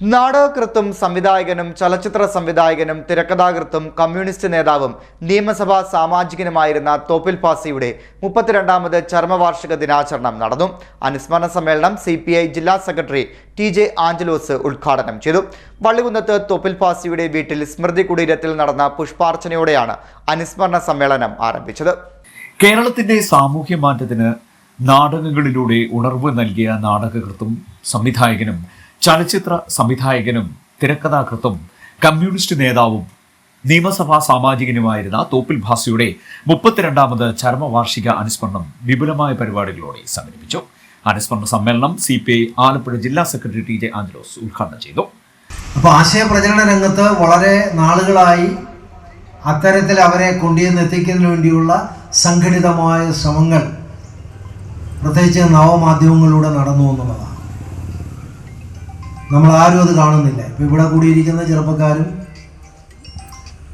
നാടകകൃത്തും സംവിധായകനും ചലച്ചിത്ര സംവിധായകനും തിരക്കഥാകൃത്തും കമ്മ്യൂണിസ്റ്റ് നേതാവും നിയമസഭാ സാമാജികനുമായിരുന്ന തോപ്പിൽ ഭാസിയുടെ 32ാമത് ചരമവാർഷിക ദിനാചരണം നടന്നു. അനുസ്മരണ സമ്മേളനം CPI ജില്ലാ സെക്രട്ടറി TJ ആഞ്ചലോസ് ഉദ്ഘാടനം ചെയ്തു. വള്ളികുന്നത്ത് തോപ്പിൽ ഭാസിയുടെ വീട്ടിൽ സ്മൃതി കുടീരത്തിൽ നടന്ന പുഷ്പാർച്ചനയോടെയാണ് അനുസ്മരണ സമ്മേളനം ആരംഭിച്ചത്. കേരളത്തിന്റെ സാമൂഹ്യ മാറ്റത്തിന് നാടകങ്ങളിലൂടെ ഉണർവ് നൽകിയ നാടകകൃത്തും സംവിധായകനും ചലച്ചിത്ര സംവിധായകനും തിരക്കഥാകൃത്തും കമ്മ്യൂണിസ്റ്റ് നേതാവും നിയമസഭാ സാമാജികനുമായിരുന്ന തോപ്പിൽ ഭാസിയുടെ 32ാമത് ചരമവാർഷിക അനുസ്മരണം വിപുലമായ പരിപാടികളോടെ സംഘടിപ്പിച്ചു. അനുസ്മരണ സമ്മേളനം CPI ആലപ്പുഴ ജില്ലാ സെക്രട്ടറി TJ ആഞ്ചലോസ് ഉദ്ഘാടനം ചെയ്തു. അപ്പോൾ ആശയപ്രചരണ രംഗത്ത് വളരെ നാളുകളായി അത്തരത്തിൽ അവരെ കൊണ്ടുവന്നെത്തിക്കുന്നതിന് വേണ്ടിയുള്ള സംഘടിതമായ ശ്രമങ്ങൾ പ്രത്യേകിച്ച് നവമാധ്യമങ്ങളിലൂടെ നടന്നു എന്നുള്ളതാണ്. നമ്മൾ ആരും അത് കാണുന്നില്ല. ഇപ്പോൾ ഇവിടെ കൂടിയിരിക്കുന്ന ചെറുപ്പക്കാരും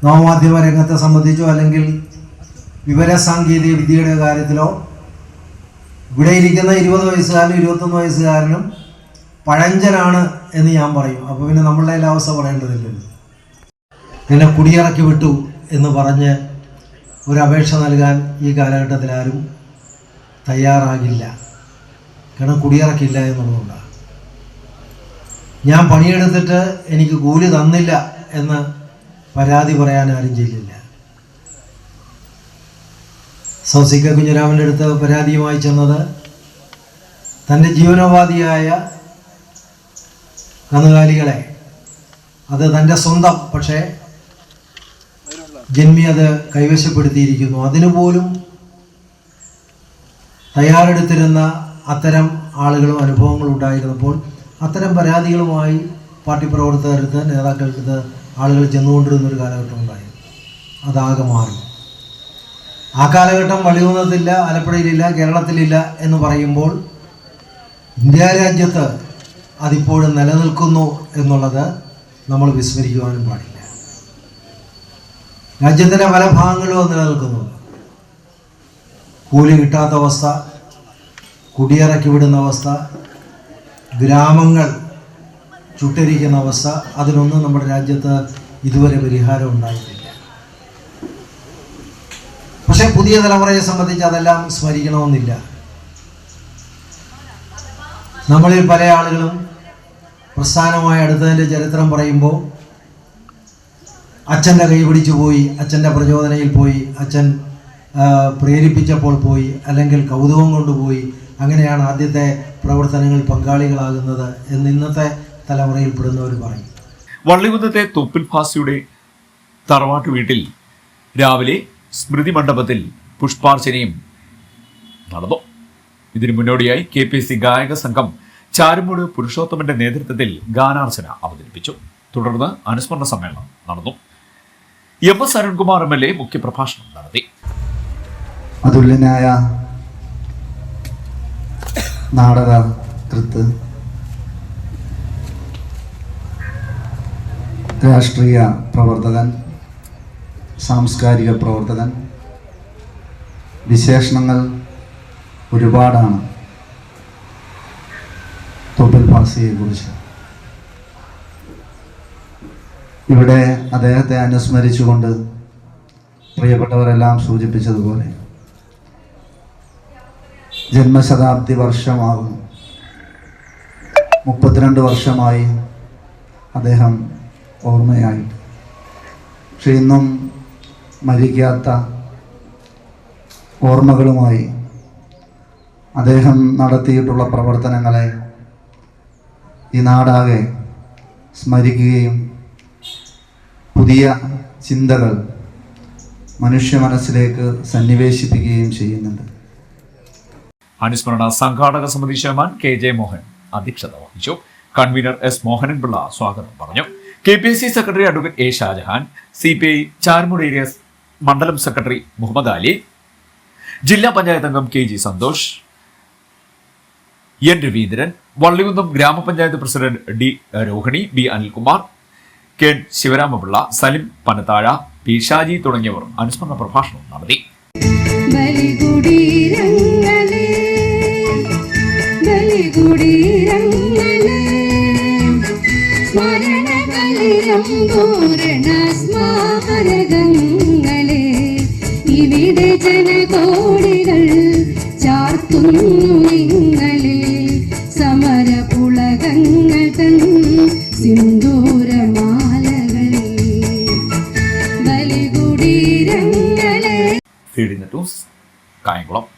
നവമാധ്യമ രംഗത്തെ സംബന്ധിച്ചോ അല്ലെങ്കിൽ വിവരസാങ്കേതിക വിദ്യയുടെ കാര്യത്തിലോ ഇവിടെ ഇരിക്കുന്ന 20 വയസ്സുകാരനും 21 വയസ്സുകാരനും പഴഞ്ചനാണ് എന്ന് ഞാൻ പറയും. അപ്പോൾ പിന്നെ നമ്മളുടെ എല്ലാ അവസ്ഥ പറയേണ്ടതില്ലല്ലോ. എന്നെ കുടിയിറക്കി വിട്ടു എന്ന് പറഞ്ഞ് ഒരു അപേക്ഷ നൽകാൻ ഈ കാലഘട്ടത്തിൽ ആരും തയ്യാറാകില്ല. കാരണം കുടിയിറക്കില്ല എന്നുള്ളതുകൊണ്ടാണ്. ഞാൻ പണിയെടുത്തിട്ട് എനിക്ക് കൂലി തന്നില്ല എന്ന് പരാതി പറയാൻ ആരും ചെയ്യില്ല. സൗസിക്ക കുഞ്ഞിരാമൻ്റെ അടുത്ത് പരാതിയുമായി ചെന്നത് തൻ്റെ ജീവനോപാധിയായ കന്നുകാലികളെ അത് തൻ്റെ സ്വന്തം, പക്ഷേ ജന്മി അത് കൈവശപ്പെടുത്തിയിരിക്കുന്നു, അതിനുപോലും തയ്യാറെടുത്തിരുന്ന അത്തരം ആളുകളും അനുഭവങ്ങളും ഉണ്ടായിരുന്നപ്പോൾ അത്തരം പരാതികളുമായി പാർട്ടി പ്രവർത്തകർക്ക് നേതാക്കൾക്ക് ആളുകൾ ചെന്നുകൊണ്ടിരുന്നൊരു കാലഘട്ടം ഉണ്ടായിരുന്നു. അതാകെ മാറി. ആ കാലഘട്ടം വള്ളികുന്നത്തില്ല, ആലപ്പുഴയിലില്ല, കേരളത്തിലില്ല എന്ന് പറയുമ്പോൾ ഇന്ത്യ രാജ്യത്ത് അതിപ്പോഴും നിലനിൽക്കുന്നു എന്നുള്ളത് നമ്മൾ വിസ്മരിക്കുവാനും പാടില്ല. രാജ്യത്തിൻ്റെ പല ഭാഗങ്ങളിലും നിലനിൽക്കുന്നുണ്ട്. കൂലി കിട്ടാത്ത അവസ്ഥ, കുടിയിറക്കി വിടുന്ന അവസ്ഥ, ഗ്രാമങ്ങൾ ചുട്ടരിക്കുന്ന അവസ്ഥ, അതിനൊന്നും നമ്മുടെ രാജ്യത്ത് ഇതുവരെ പരിഹാരം ഉണ്ടായിട്ടില്ല. പക്ഷേ പുതിയ തലമുറയെ സംബന്ധിച്ച് അതെല്ലാം സ്മരിക്കണമെന്നില്ല. നമ്മളിൽ പല ആളുകളും പ്രസ്ഥാനമായി അടുത്തതിൻ്റെ ചരിത്രം പറയുമ്പോൾ അച്ഛൻ്റെ കൈ പിടിച്ചു പോയി, അച്ഛൻ്റെ പ്രചോദനയിൽ പോയി, അച്ഛൻ പ്രേരിപ്പിച്ചപ്പോൾ പോയി, അല്ലെങ്കിൽ കൗതുകം കൊണ്ടുപോയി, അങ്ങനെയാണ് ആദ്യത്തെ പ്രവർത്തനങ്ങൾ പങ്കാളികളാകുന്നത് എന്ന് ഇന്നത്തെ തലമുറയിൽപ്പെടുന്നവർ പറയും. വള്ളികുന്നത്തെ തോപ്പിൽ ഭാസിയുടെ തറവാട്ട് വീട്ടിൽ രാവിലെ സ്മൃതി മണ്ഡപത്തിൽ പുഷ്പാർച്ചനയും നടന്നു. ഇതിനു മുന്നോടിയായി KPC ഗായക സംഘം ചാരുമൂട് പുരുഷോത്തമന്റെ നേതൃത്വത്തിൽ ഗാനാർച്ചന അവതരിപ്പിച്ചു. തുടർന്ന് അനുസ്മരണ സമ്മേളനം നടന്നു. MS അരുൺകുമാർ MLA മുഖ്യപ്രഭാഷണം നടത്തി. അതുല്യനായ നാടകകൃത്ത്, രാഷ്ട്രീയ പ്രവർത്തകൻ, സാംസ്കാരിക പ്രവർത്തകൻ, വിശേഷണങ്ങൾ ഒരുപാടാണ് തോപ്പിൽ ഭാസിയെക്കുറിച്ച്. ഇവിടെ അദ്ദേഹത്തെ അനുസ്മരിച്ചുകൊണ്ട് പ്രിയപ്പെട്ടവരെല്ലാം സൂചിപ്പിച്ചതുപോലെ ജന്മശതാബ്ദി വർഷമാകുന്നു. 32 വർഷമായി അദ്ദേഹം ഓർമ്മയായിട്ട്. പക്ഷെ ഇന്നും മരിക്കാത്ത ഓർമ്മകളുമായി അദ്ദേഹം നടത്തിയിട്ടുള്ള പ്രവർത്തനങ്ങളെ ഈ നാടാകെ സ്മരിക്കുകയും പുതിയ ചിന്തകൾ മനുഷ്യ മനസ്സിലേക്ക് സന്നിവേശിപ്പിക്കുകയും ചെയ്യുന്നുണ്ട്. അനുസ്മരണ സംഘാടക സമിതി ചെയർമാൻ KJ മോഹൻ അധ്യക്ഷത വഹിച്ചു. കൺവീനർ S മോഹനൻപിള്ള സ്വാഗതം പറഞ്ഞു. KPC secretary advocate A Shajahan, CPI Charummoodu area മണ്ഡലം സെക്രട്ടറി മുഹമ്മദ് അലി, ജില്ലാ പഞ്ചായത്ത് അംഗം KG Santhosh, N Raveendran, Vallikunnam grama panchayat president D Rohini, B Anilkumar, K Sivaramapillai, Salim Panathazha, P Shaji തുടങ്ങിയവർ അനുസ്മരണ പ്രഭാഷണം നടത്തി. സ്മരണകളിരമ്പൂരണ ഇവിടെ ജനകോടികൾ ചാർത്തുന്നു നിങ്ങളിൽ സമരപുളകങ്ങൾ തൻ സിന്ദൂരമാലകൾ ബലികുടീരങ്ങളെ. Feeding news Kayamkulam.